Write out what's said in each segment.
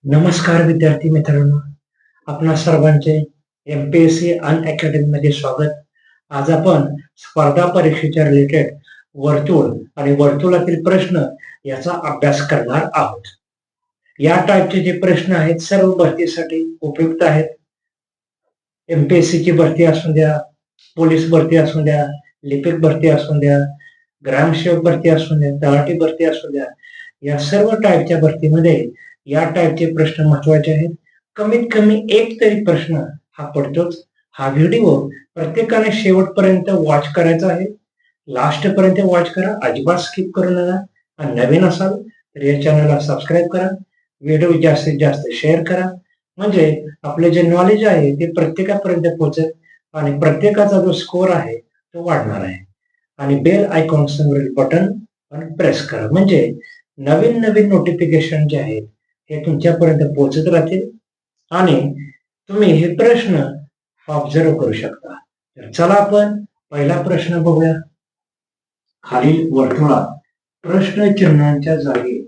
नमस्कार विद्यार्थी मित्रांनो, आपणा सर्वांचे एमपीएससी अनअकॅडमी मध्ये स्वागत. आज आपण स्पर्धा परीक्षेच्या रिलेटेड वर्तुळ आणि वर्तुळातील प्रश्न याचा अभ्यास करणार आहोत. या टाईपचे जे प्रश्न आहेत सर्व भरतीसाठी उपयुक्त आहेत. एमपीएससी ची भरती असू द्या, पोलीस भरती असू द्या, लिपिक भरती असू द्या, ग्रामसेवक भरती असू द्या, तलाठी भरती असू द्या, या सर्व टाईपच्या भरतीमध्ये या टाईपचे प्रश्न महत्वाचे आहेत. कमीत कमी एक तरी प्रश्न हा पडतोच. हा व्हिडिओ प्रत्येकाने शेवटपर्यंत वॉच करायचा आहे. लास्ट पर्यंत वॉच करा, अजिबात स्किप करू नका. आणि नवीन असाल तर या चॅनलला सबस्क्राईब करा, व्हिडिओ जास्तीत जास्त शेअर करा, म्हणजे आपले जे नॉलेज आहे ते प्रत्येकापर्यंत पोहोचेल आणि प्रत्येकाचा जो स्कोर आहे तो वाढणार आहे. आणि बेल आयकॉन समोरील बटन पण प्रेस करा, म्हणजे नवीन नवीन नोटिफिकेशन जे आहेत हे तुमच्यापर्यंत पोहोचत राहतील आणि तुम्ही हे प्रश्न ऑब्झर्व करू शकता. तर चला आपण पहिला प्रश्न बघूया. खालील वर्तुळात प्रश्न चिन्हांच्या जागी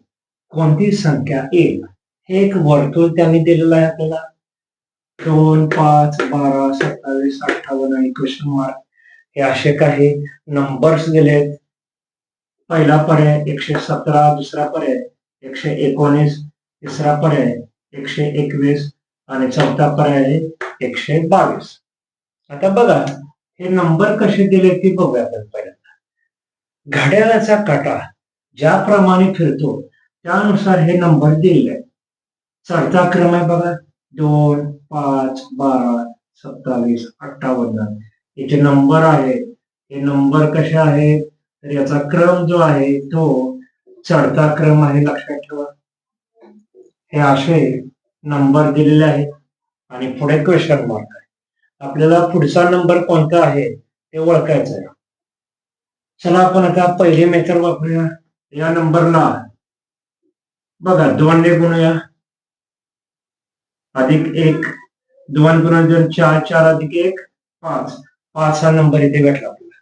कोणती संख्या येईल? हे एक वर्तुळ त्यांनी दिलेलं आहे आपल्याला. 2, 5, 12, 27, 58 आणि क्वेश्चन मार्क हे असे काही नंबर्स दिलेत. पहिला पर्याय 117, दुसरा पर्याय 119, तिसरा पर्याय 121 आणि चौथा पर्याय 122. आता बघा हे नंबर कसे दिले ते बघूया आपण पहिल्यांदा. घड्याळाचा काटा ज्याप्रमाणे फिरतो त्यानुसार हे नंबर दिलेले आहेत. चढता क्रम आहे बघा, 2, 5, 12, 27, 58. याचे नंबर आहे. हे नंबर कसे आहेत तर याचा क्रम जो आहे तो चढता क्रम आहे, लक्षात ठेवा. हे असे नंबर दिलेले आहेत आणि पुढे क्वेश्चन मार्क आहे. आपल्याला पुढचा नंबर कोणता आहे ते ओळखायचं आहे. चला आपण आता पहिली मेथड वापरूया. या नंबरला बघा 2 ने गुणूया, अधिक 1, 2 गुणिले 2 4, 4 अधिक 1 5. 5 हा नंबर इथे भेटला आपल्याला.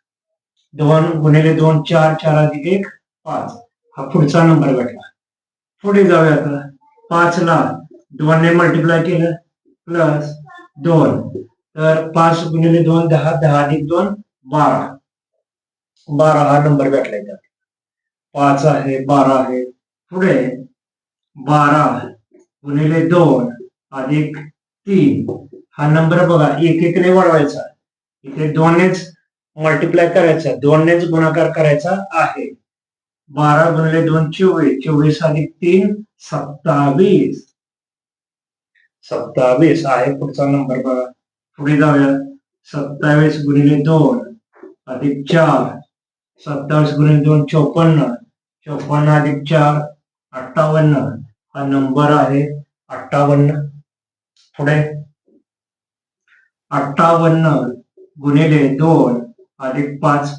2 गुणिले 2 4, 4 अधिक 1 5 हा पुढचा नंबर भेटला. पुढे जाऊया आता. 5 ला 2 ने मल्टिप्लाय केलं प्लस 2, तर 5 गुणिले 2 10, 10 अधिक 2 12. 12 हा नंबर भेटला इथे. 5 आहे, 12 आहे. पुढे 12 गुणिले 2 अधिक 3 हा नंबर बघा, एक एक ने वाढवायचा. इथे 2 नेच मल्टिप्लाय करायचा, 2 नेच गुणाकार करायचा आहे. 12 गुणिले 2 24, 24 अधिक 3 27. 27 आहे पुढचा नंबर बघा. पुढे जाऊया. 27 गुणिले 2 अधिक 4, 27 गुणिले 2 54, 54 अधिक 4 58 हा नंबर आहे 58. पुढे 58 गुणिले 2 अधिक 5,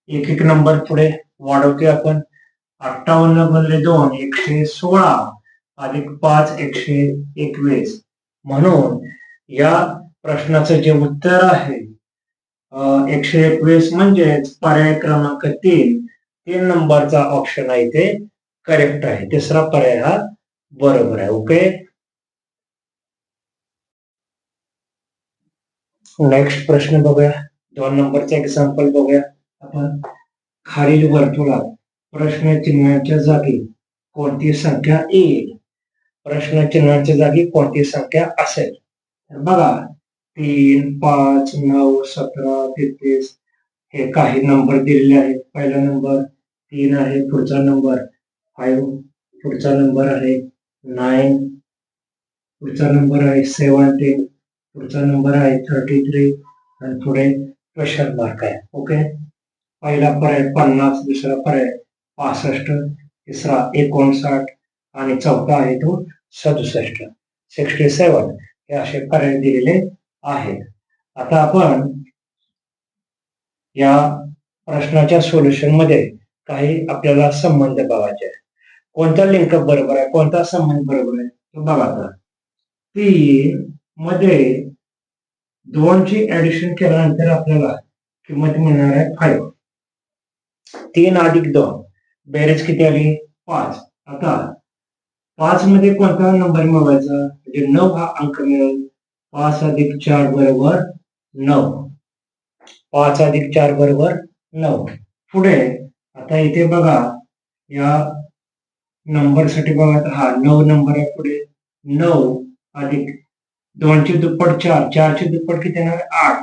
एक एक नंबर पुढे वाढवतोय आपण. 58 गुणिले 2 116 अधिक 5 121. म्हणून या प्रश्नाचं जे उत्तर आहे 121 म्हणजेच पर्याय क्रमांक 3 नंबरचा ऑप्शन आहे ते करेक्ट आहे. तिसरा पर्याय हा बरोबर आहे. ओके, नेक्स्ट प्रश्न बघूया. 2 नंबरचा एक्झाम्पल बघूया आपण. खालील वर्तुळात प्रश्न चिन्हाच्या जागी कोणती संख्या येईल? प्रश्न चिन्हाच्या जागी कोणती संख्या असेल? तर बघा 3, 5, 9, 17, 33 हे काही नंबर दिलेले आहेत. पहिला नंबर 3 आहे, पुढचा नंबर 5, पुढचा नंबर आहे 9, पुढचा नंबर आहे 17, पुढचा नंबर आहे 33 आणि पुढे क्वेश्चन मार्क आहे. ओके, पहिला पर्याय 50, दुसरा पर्याय 65, तिसरा 59 आणि चौथा आहे तो 67, 67 हे असे पर्याय दिलेले आहेत. आता आपण या प्रश्नाच्या सोल्युशन मध्ये काही आपल्याला संबंध बघायचे आहे. कोणता लिंक बरोबर आहे, कोणता संबंध बरोबर आहे तो बघा. आता 3 मध्ये 2 ची ऍडिशन केल्यानंतर आपल्याला किंमत मिळणार आहे 5. 3 अधिक 2 बेरीज किती आली 5. आता 5 मध्ये कोणता नंबर मिळवायचा, म्हणजे 9 हा अंक मिळेल. 5 अधिक 4 बरोबर 9. 5 अधिक 4 बरोबर 9. पुढे आता इथे बघा, या नंबरसाठी बघा, तर हा 9 नंबर आहे. पुढे 9 अधिक 2 ची दुप्पट 4, 4 ची दुप्पट किती येणार, 8.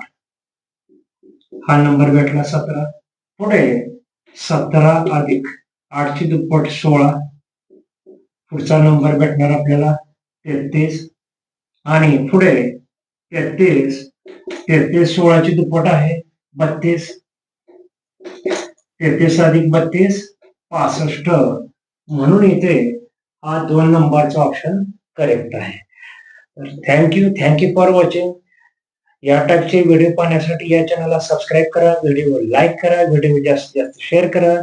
हा नंबर भेटला 17. पुढे 17 अधिक 8 ची दुप्पट 16. पुढचा नंबर भेटणार आपल्याला 33. आणि पुढे 33 16 ची दुप्पट आहे 32. 33 अधिक 32 65. म्हणून इथे हा 2 नंबरचा ऑप्शन करेक्ट आहे. तर थँक्यू फॉर वॉचिंग. या टाईपचे व्हिडिओ पाहण्यासाठी या चॅनलला सबस्क्राईब करा, व्हिडिओ लाईक करा, व्हिडिओ जास्तीत जास्त शेअर करा.